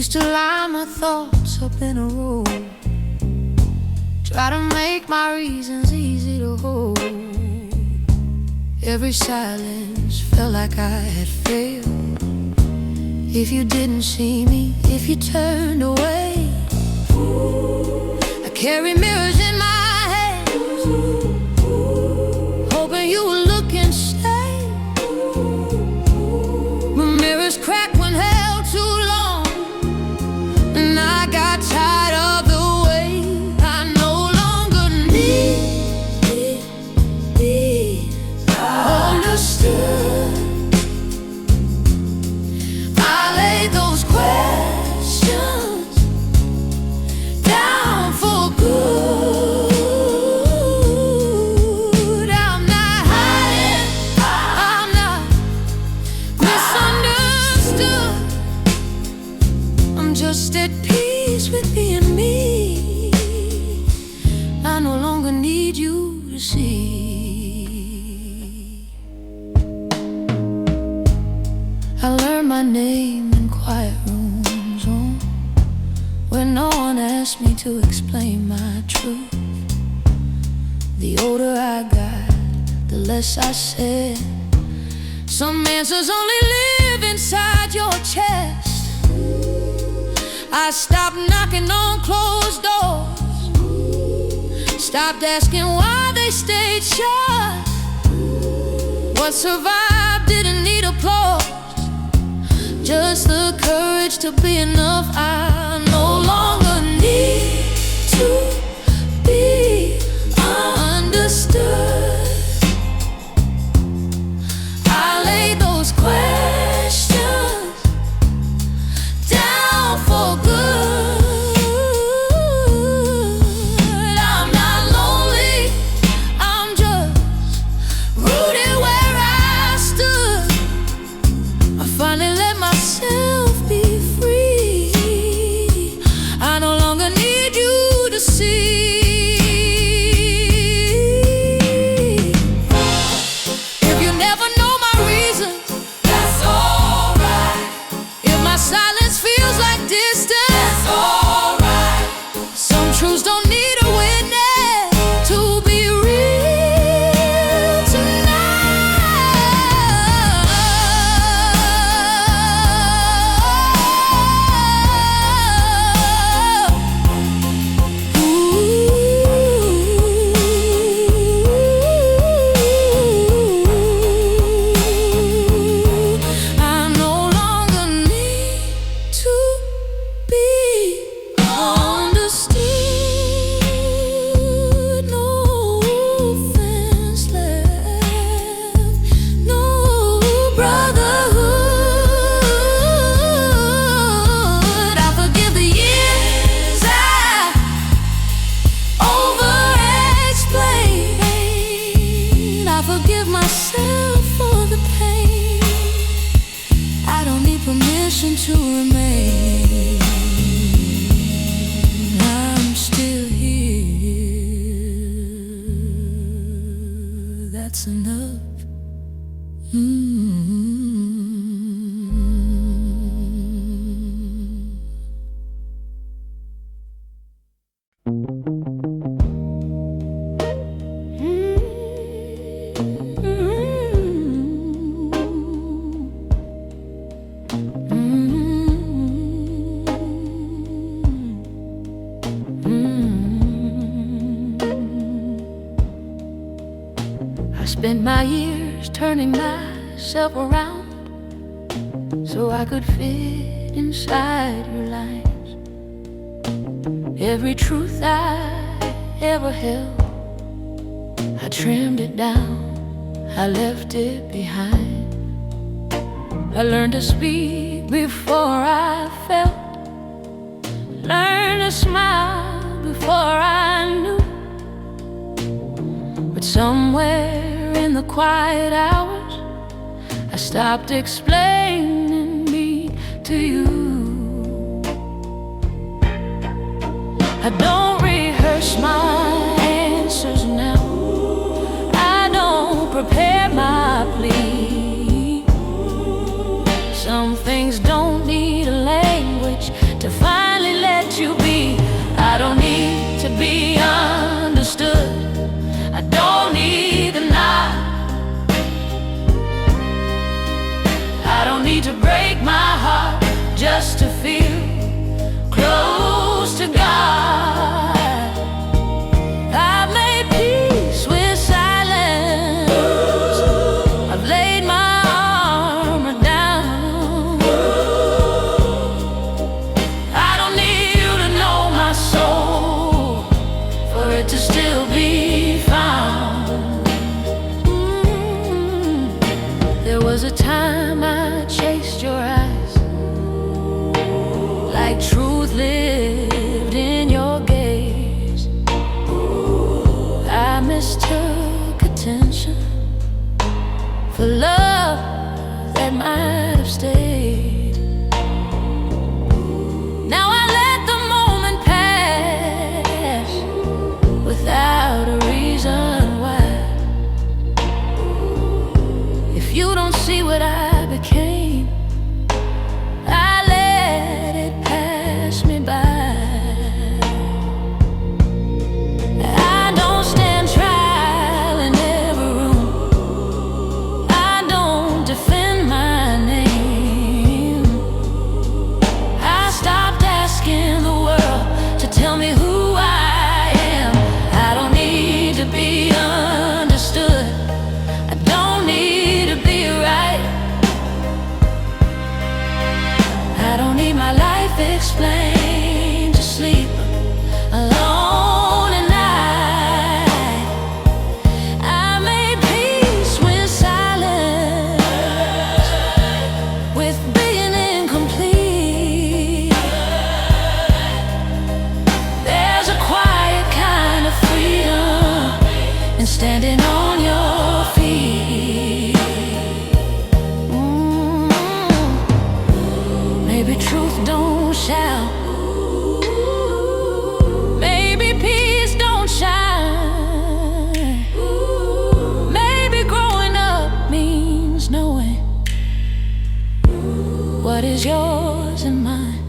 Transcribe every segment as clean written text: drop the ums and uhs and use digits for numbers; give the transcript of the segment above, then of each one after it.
Used to line my thoughts up in a row, try to make my reasons easy to hold. Every silence felt like I had failed. If you didn't see me, if you turned away, I carry mirrors in my hands, hoping you would look and say, my mirrors crack when held too long, and I got tired of the way I no longer need understood. I lay those questions down for good. I'm not hiding, I'm not misunderstood. I'm just at peace with being me. I no longer need you to see. I learned my name in quiet rooms, where no one asked me to explain my truth. The older I got, the less I said. Some answers only live inside your chest. I stopped knocking on closed doors, stopped asking why they stayed shut. What survived didn't need applause, just the courage to be enough. I no longer need to be understood. I lay those questions down for good. I'm not lonely, I'm just rooted where I stood. I finally let myself be free. I no longer need you to see. If you never know my reason, that's alright. If my silence feels like distance, that's alright. Some truths don't need a witness to be real tonight. I no longer need to be understood. No offense left, no brotherhood. I forgive the years I over-explained. I forgive myself for the pain. I don't need permission to remain. I'm still here. That's enough. I spent my years turning myself around so I could fit inside your lines. Every truth I ever held, I trimmed it down, I left it behind. I learned to speak before I felt, learned to smile before I knew. But somewhere in the quiet hours, I stopped explaining me to you. I don't rehearse my answers now, I don't prepare my plea. Some things don't need a language need to break my heart just to feel close to God. I've made peace with silence. I've laid my armor down. I don't need you to know my soul for it to still be found. There was a time I chased your eyes, like truth lived in your gaze. I mistook attention for love that might have stayed. Now I let the moment pass without a reason why. If you don't see what I became, I let it pass me by. I don't stand trial in every room. I don't defend my name. I stopped asking the world to tell me who I am. I don't need to be understood. I don't need to be right. I don't need my life explained to sleep alone at night. I made peace with silence, with being incomplete. There's a quiet kind of freedom in standing on your feet. Maybe truth don't shout. Maybe peace don't shine. Maybe growing up means knowing what is yours and mine.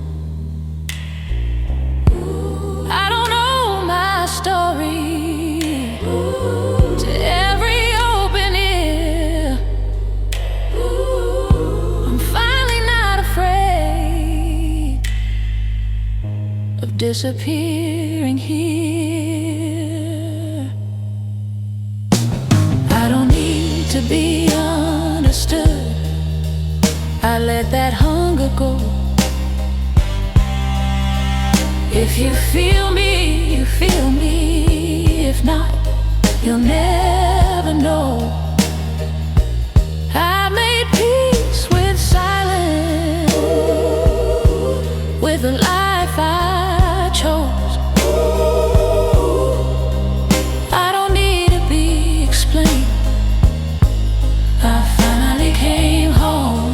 I don't know my story to every open ear. I'm finally not afraid of disappearing here. I don't need to be understood. I let that hunger go. If you feel me, you feel me. If not, you'll never know. I made peace with silence, with the life I chose. I don't need to be explained. I finally came home.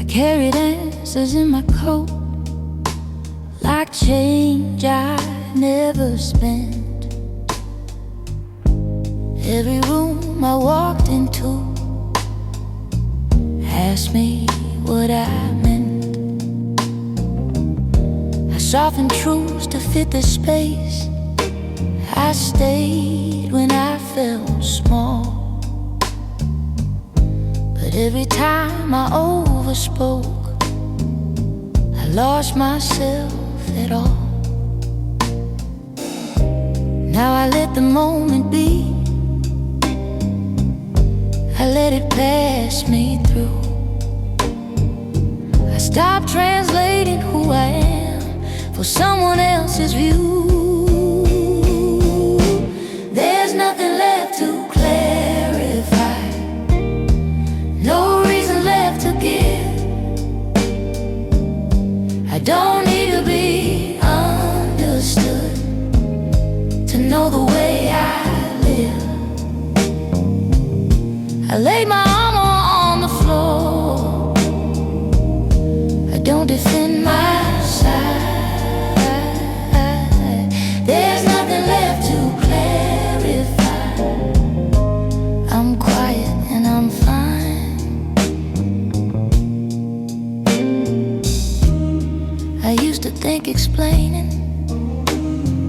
Carried answers in my coat, like change I never spent. Every room I walked into asked me what I meant. I softened truths to fit the space. I stayed when I felt small. But every time I overspoke, I lost myself at all. Now I let the moment be. I let it pass me through. I stopped translating who I am for someone else's view. There's nothing left to clarify, no reason left to give. I laid my armor on the floor. I don't defend my side. There's nothing left to clarify. I'm quiet and I'm fine. I used to think explaining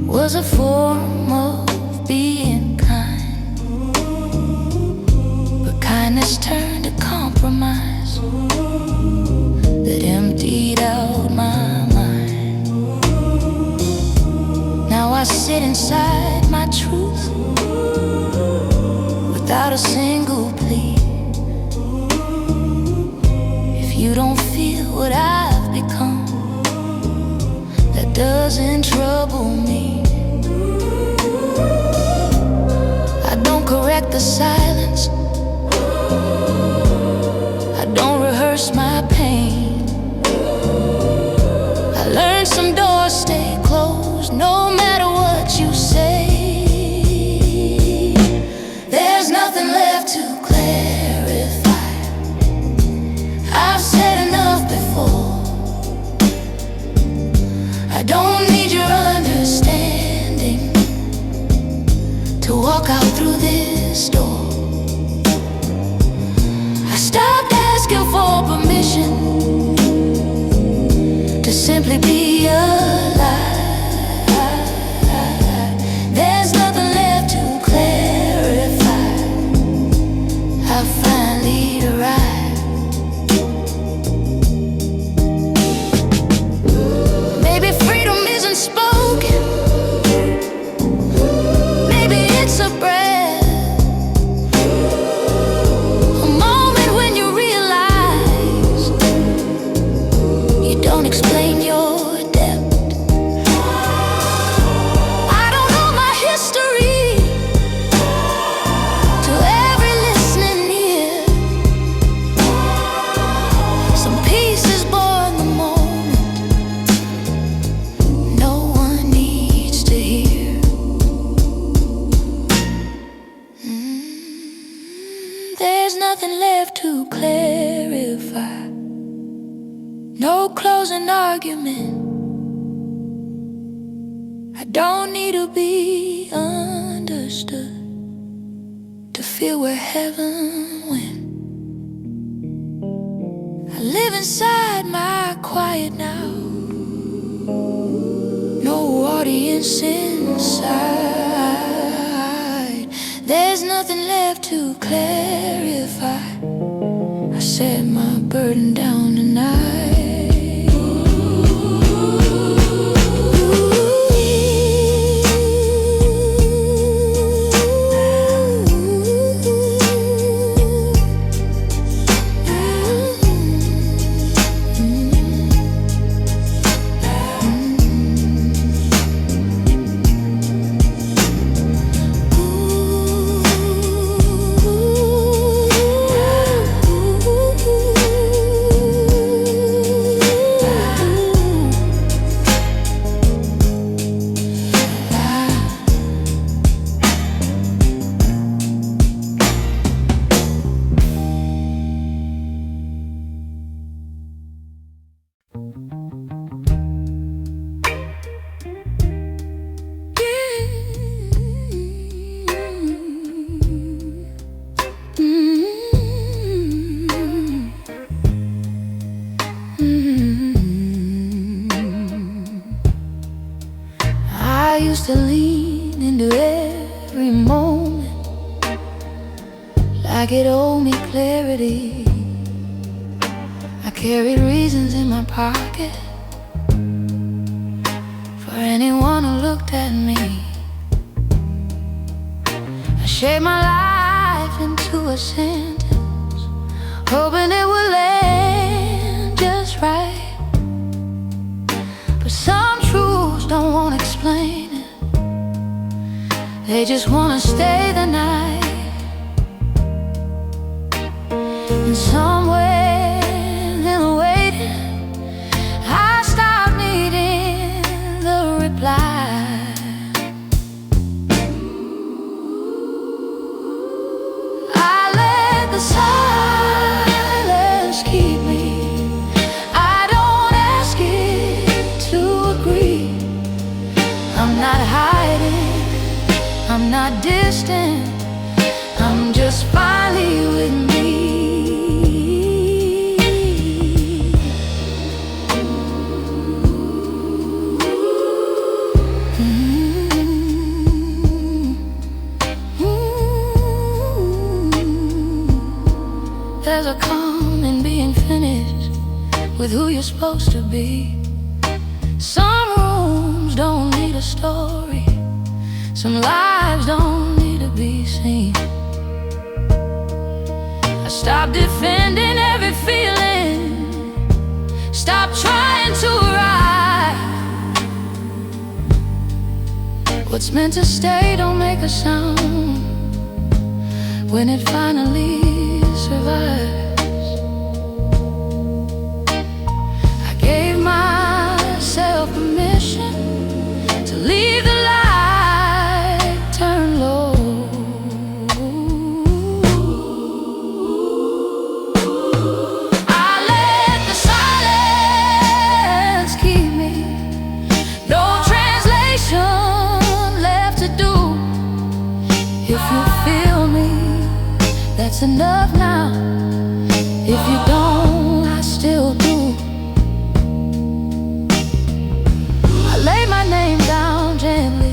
was a form of being kind, but kindness turned to compromise that emptied out my mind. Now I sit inside my truth without a single plea. If you don't feel what I've become, that doesn't trouble me. I don't correct the silence, I don't rehearse my pain. I learned some doors stay closed no matter what you say. There's nothing left to clarify. I've said enough before. I don't need your understanding to walk out through this door. I stopped asking for permission to simply be alive. There's nothing left to clarify. I finally arrived. Maybe freedom isn't spoken, maybe it's a breath, a moment when you realize you don't explain your depth. I don't know my history to every listening ear. Some pieces born the moment no one needs to hear. There's nothing left to clarify. No closing argument. I don't need to be understood to feel where heaven went. I live inside my quiet now, no audience inside. There's nothing left to clarify. I set my burden down tonight. I used to lean into every moment like it owed me clarity. I carried reasons in my pocket for anyone who looked at me. I shaped my life into a sentence, hoping it would land just right. But some truths don't want to explain it, they just want to stay the night. And somewhere in the waiting, I stopped needing the reply. I let the I'm not distant, I'm just finally with me. There's a calm in being finished with who you're supposed to be. Some rooms don't need a story, some lives don't need to be seen. I stopped defending every feeling, stop trying to ride. What's meant to stay don't make a sound when it finally survives. I gave myself permission to leave the light turned low. I let the silence keep me, no translation left to do. If you feel me, that's enough now. If you don't, I still do. I laid my name down gently,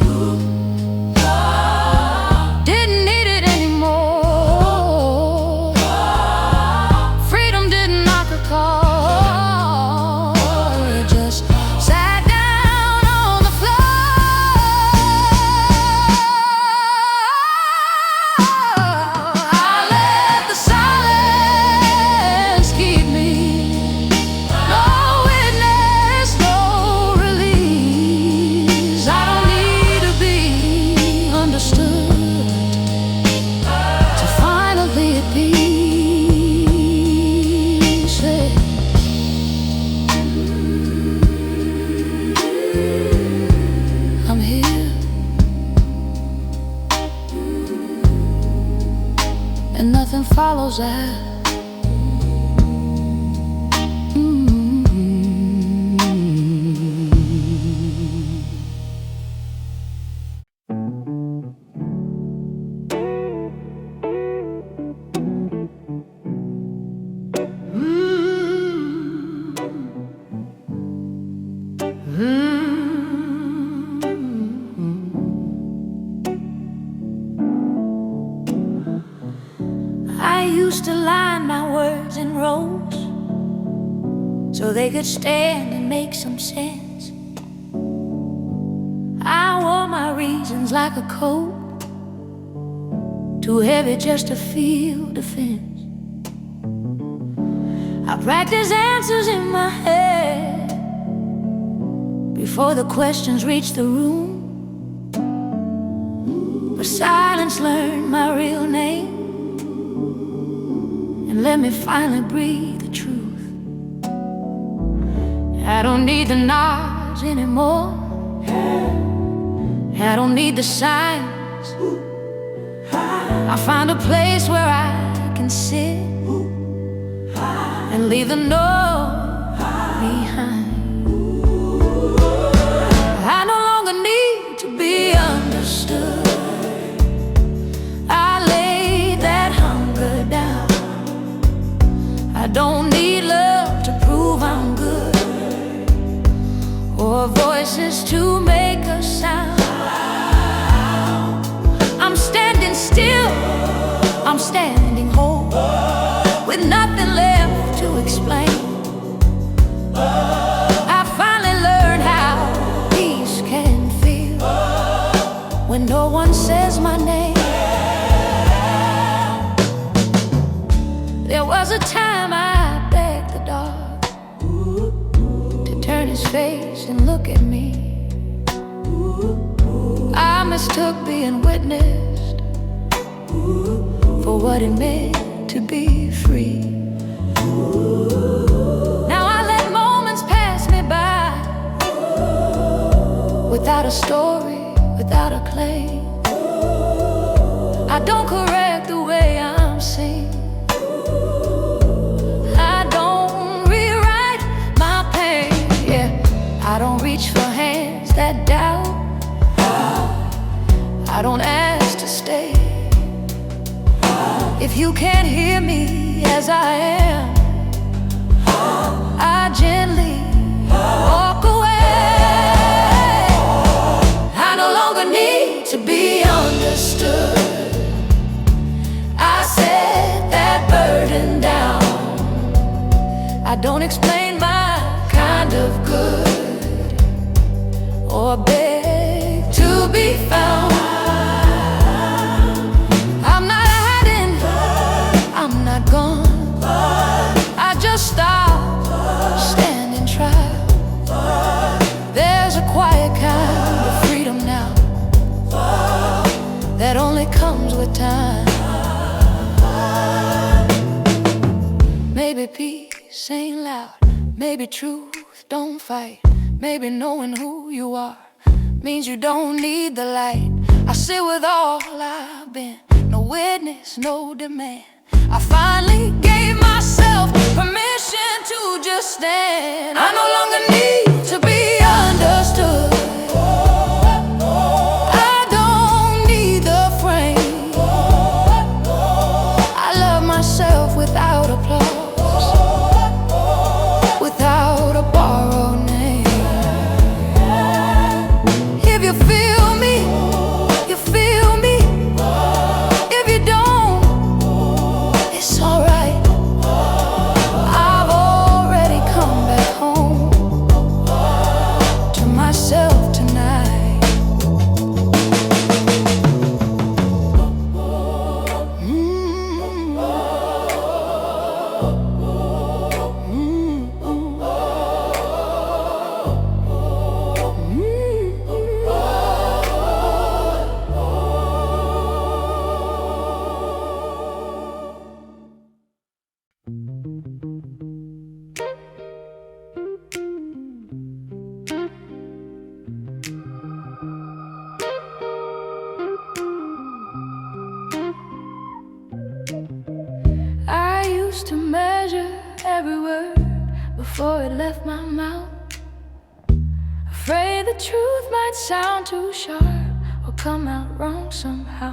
didn't need it anymore. Freedom didn't knock a call, it just sat down on the floor. I let the silence keep me, no witness, no release. I don't need to be understood to finally at peace. I'm here, and nothing follows that. I used to line my words in rows so they could stand and make some sense. I wore my reasons like a coat, too heavy just to feel defense. I practice answers in my head before the questions reach the room. But silence learned my real name and let me finally breathe the truth. I don't need the nods anymore, I don't need the signs. I found a place where I can sit and leave the noise behind. I no longer need to be understood. I laid that hunger down. I don't need love to prove I'm good, or voices to make a sound. I'm standing still, I'm standing whole, with nothing left to explain. I finally learned how peace can feel when no one says my name. There was a time I begged the dark to turn his face and look at me. I mistook being witnessed for what it meant to be free. Now I let moments pass me by without a story, without a claim. I don't correct the way I'm seen, I don't rewrite my pain. Yeah, I don't reach for hands that doubt, I don't ask If you can't hear me as I am, I gently walk away. I no longer need to be understood. I set that burden down. I don't explain my kind of good or beg to be found. I'm not hiding, I'm not gone. I just stop, stand and try. There's a quiet kind of freedom now that only comes with time. Maybe peace ain't loud, maybe truth don't fight. Maybe knowing who you are means you don't need the light. I sit with all I've been, no witness, no demand. I finally gave myself permission to just stand. I no longer need to be understood. I don't need the frame. I love myself without applause, without a borrowed name. If you feel me, you feel me. If you don't, it's alright. I've already come back home to myself tonight. I used to measure every word before it left my mouth, afraid the truth might sound too sharp or come out wrong somehow.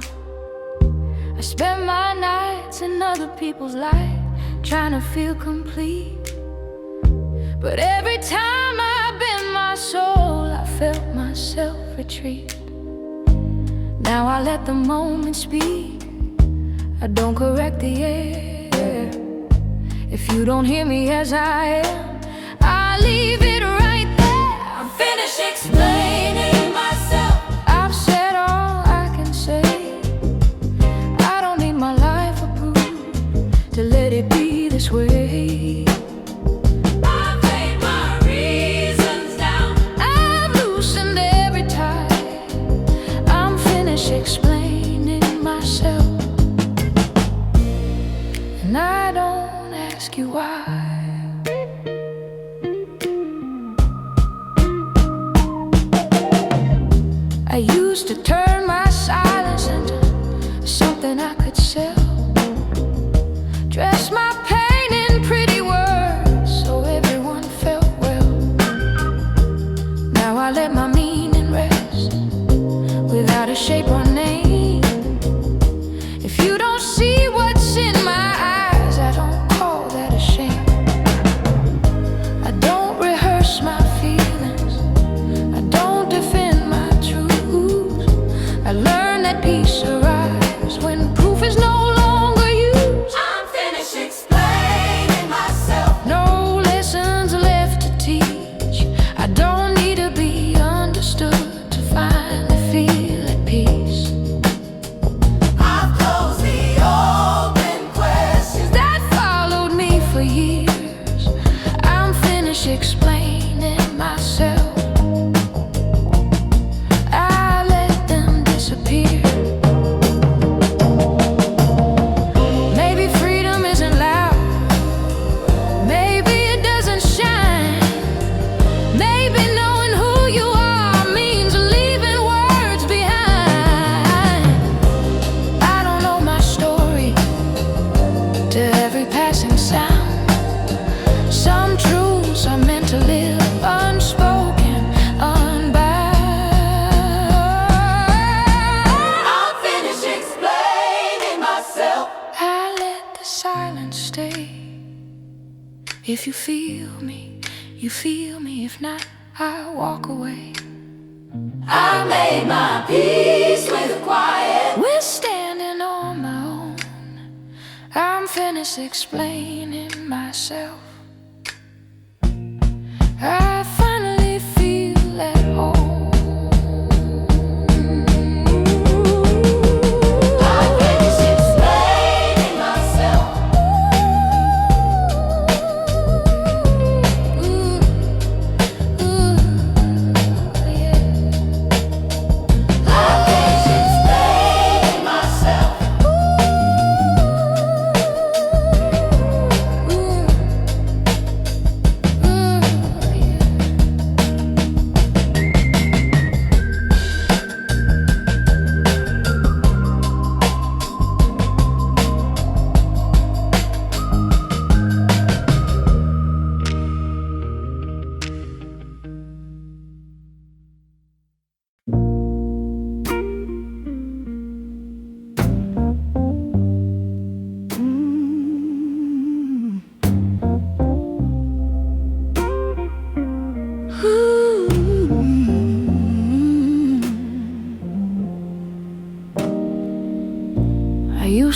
I spent my nights in other people's light, trying to feel complete. But every time I bent my soul, I felt myself retreat. Now I let the moment speak, I don't correct the air. If you don't hear me as I am, I leave it right there. I'm finished explaining myself. I've said all I can say. I don't need my life approved to let it be this way. I've laid my reasons down. I've loosened every tie. I'm finished explaining myself. And I don't ask you why. If you feel me, you feel me. If not, I walk away. I made my peace with the quiet. We're standing on my own. I'm finished explaining myself. I finally feel at home.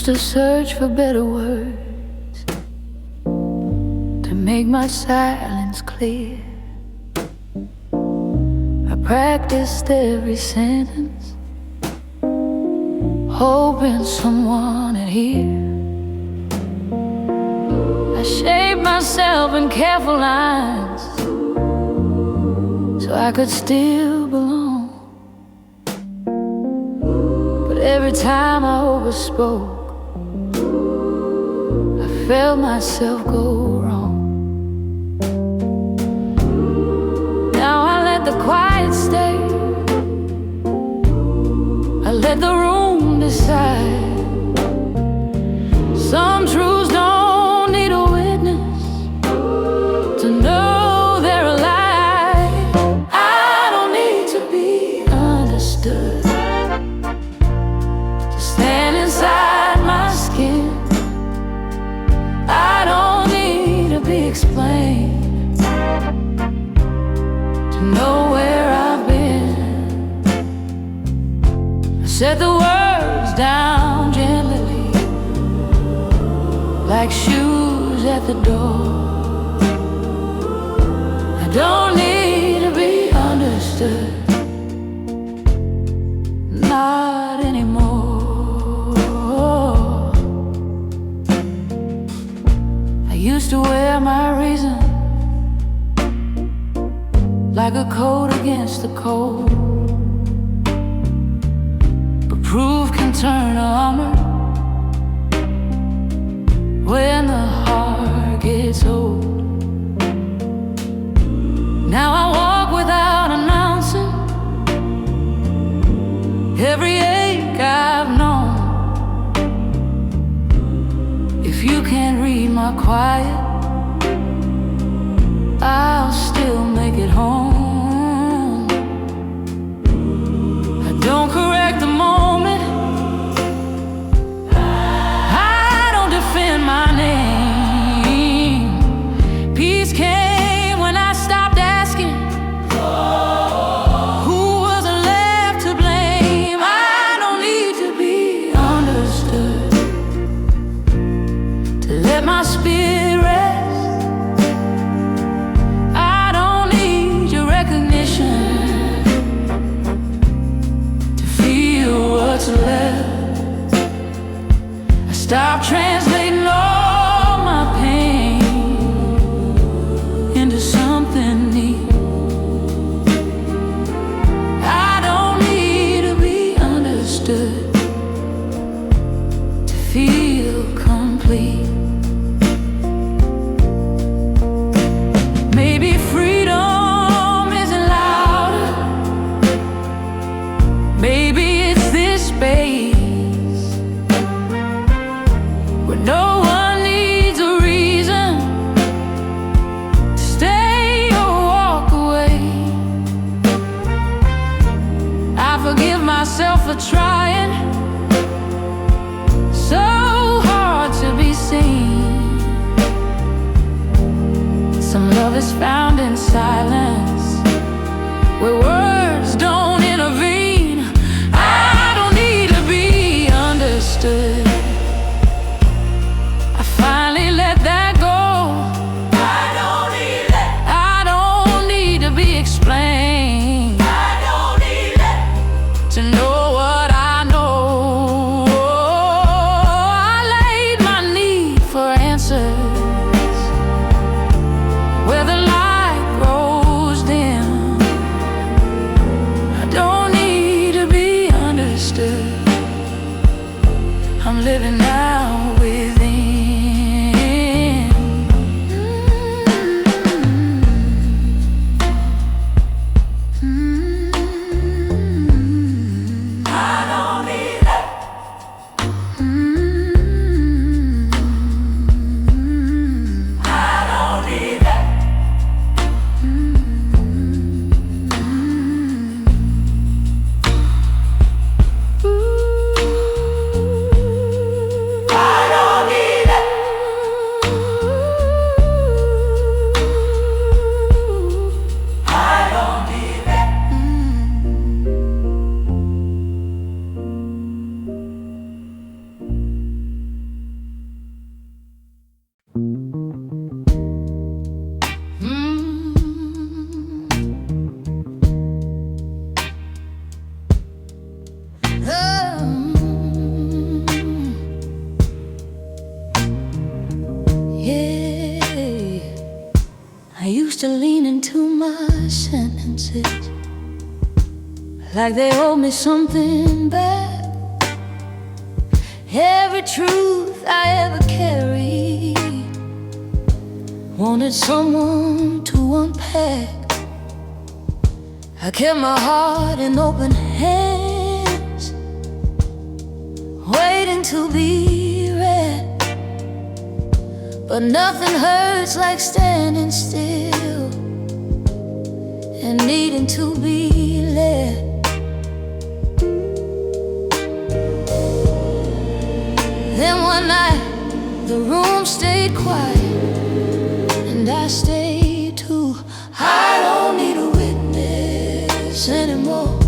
To search for better words to make my silence clear. I practiced every sentence, hoping someone would hear. I shaped myself in careful lines so I could still belong. But every time I overspoke, felt myself go wrong. Now I let the quiet stay. I let the room decide. Some truths don't need a witness to know they're alive. I don't need to be understood to stand inside my skin. I don't need to be explained to know where I've been. I set the words down gently, like shoes at the door. I don't need to be understood, not anymore. Used to wear my reason like a coat against the cold, but proof can turn armor when the heart gets old. Now I walk without announcing every ache I've known. If you can't read my quiet, I'll still make it home. I don't correct the moment, I don't defend my name. Peace came when I stopped asking who was left to blame. I don't need to be understood to let my spirit rest. I don't need your recognition to feel what's left. I stopped translating all my pain into something neat. I don't need to be understood to feel complete. Maybe freedom isn't louder. Maybe it's this space where no one needs a reason to stay or walk away. I forgive myself for trying so hard to be seen. found in silence, where words don't intervene. I don't need to be understood. I finally let that go. I don't need to be explained. I don't need it to know what I know. I laid my need for answers where the light grows dim. I don't need to be understood. I'm living now within. I don't need it. I don't need it. I used to lean into my sentences like they owed me something back. Every truth I ever carried wanted someone to unpack. I kept my heart in open hands, waiting to be read. But nothing hurts like standing still and needing to be led. Then one night the room stayed quiet and I stayed too. I don't need a witness anymore.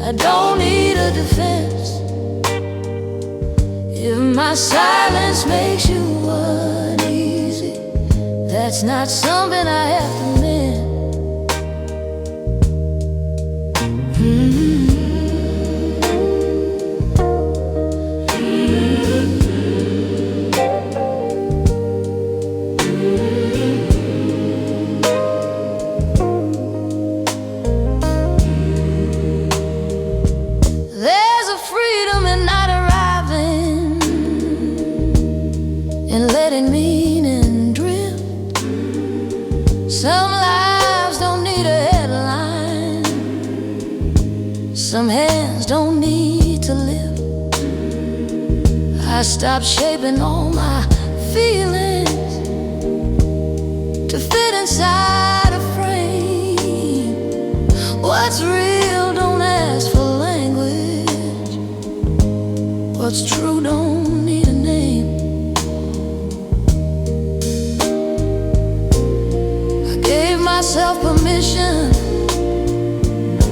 I don't need a defense. If my silence makes you uneasy, that's not something I have to mend. There's a freedom in not arriving and letting meaning drift. Some lives don't need a headline, some hands don't need to live. I stopped shaping all my feelings to fit inside a frame. What's real don't ask for language. What's true don't need a name. I gave myself permission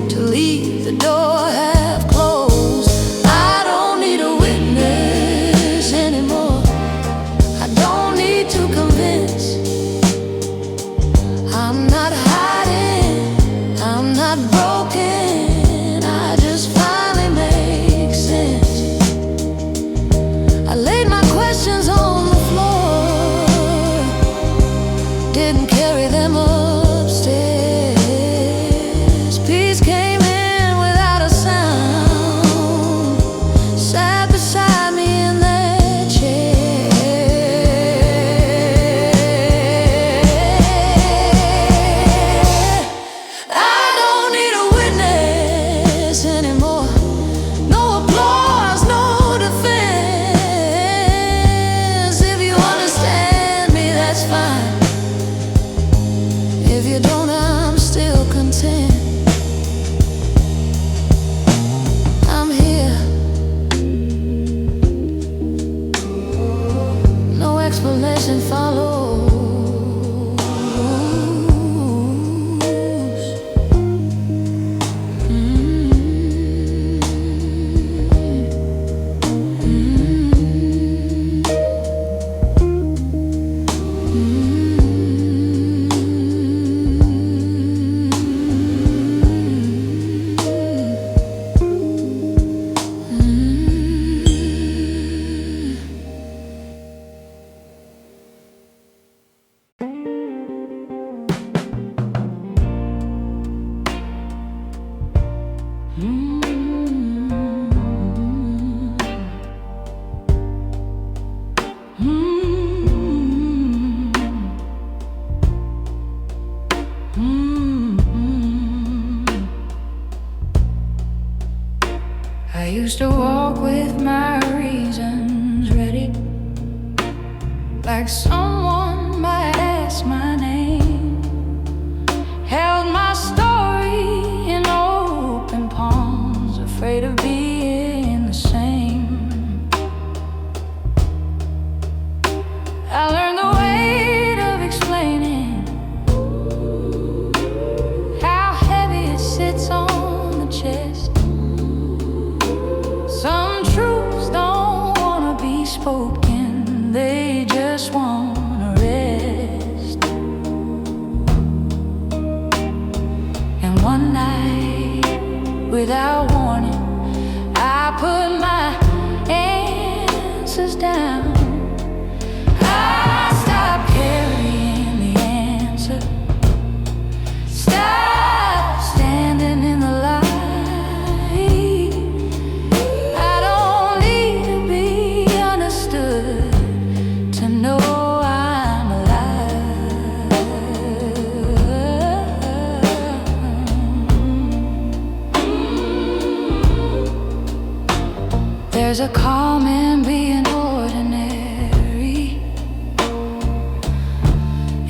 to leave the door half closed. I don't need a witness anymore. I don't need to convince. I'm not hiding, I'm not broken. I just finally make sense. I laid my questions on the floor, didn't carry them upstairs. Peace came in without a sound, sat beside me in that chair. I don't need a witness anymore. No applause, no defense. If you understand me, that's fine. If you don't, I'm still content. I'm here. No explanation follows. I used to walk with my reasons ready, like someone might ask my name. Held my story in open palms, afraid of being the same. I learned the weight of explaining how heavy it sits on the chest. Some truths don't wanna be spoken, they just wanna rest. And one night, without warning, I put my answers down. I stopped carrying the answer, stopped standing in the light. I don't need to be understood to know I'm alive. There's a calm in being ordinary,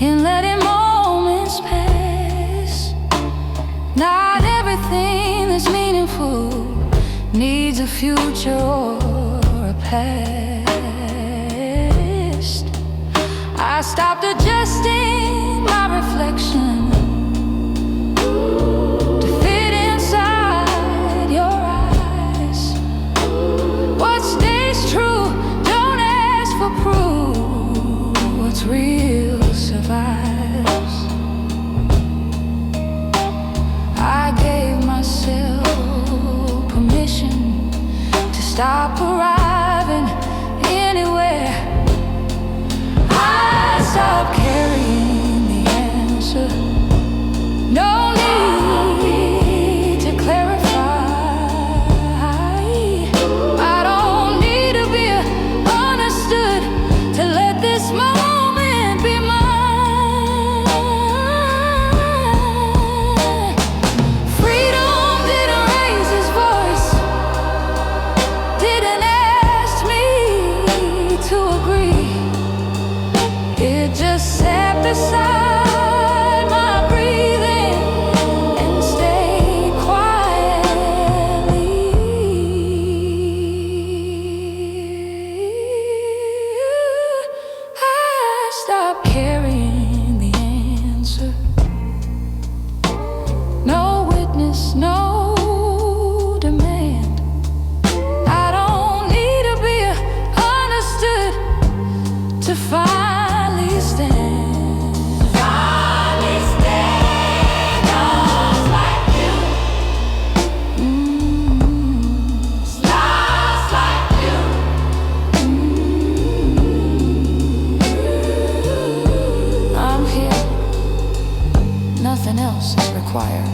in letting moments pass. Not everything that's meaningful needs a future or a past. I stopped adjusting my reflection to fit inside your eyes. What stays true, don't ask for proof. What's real survives. I gave myself permission to stop arriving anywhere. I stopped carrying the answer. No need to clarify. I don't need to be understood to let this moment be mine. Freedom didn't raise his voice, didn't ask me to agree. It just sat beside my breathing and stayed quietly. I stopped carrying the answer. No witness, no demand. I don't need to be understood to finally stand. Finally stand just like you. Stars like you. I'm here. Nothing else is required.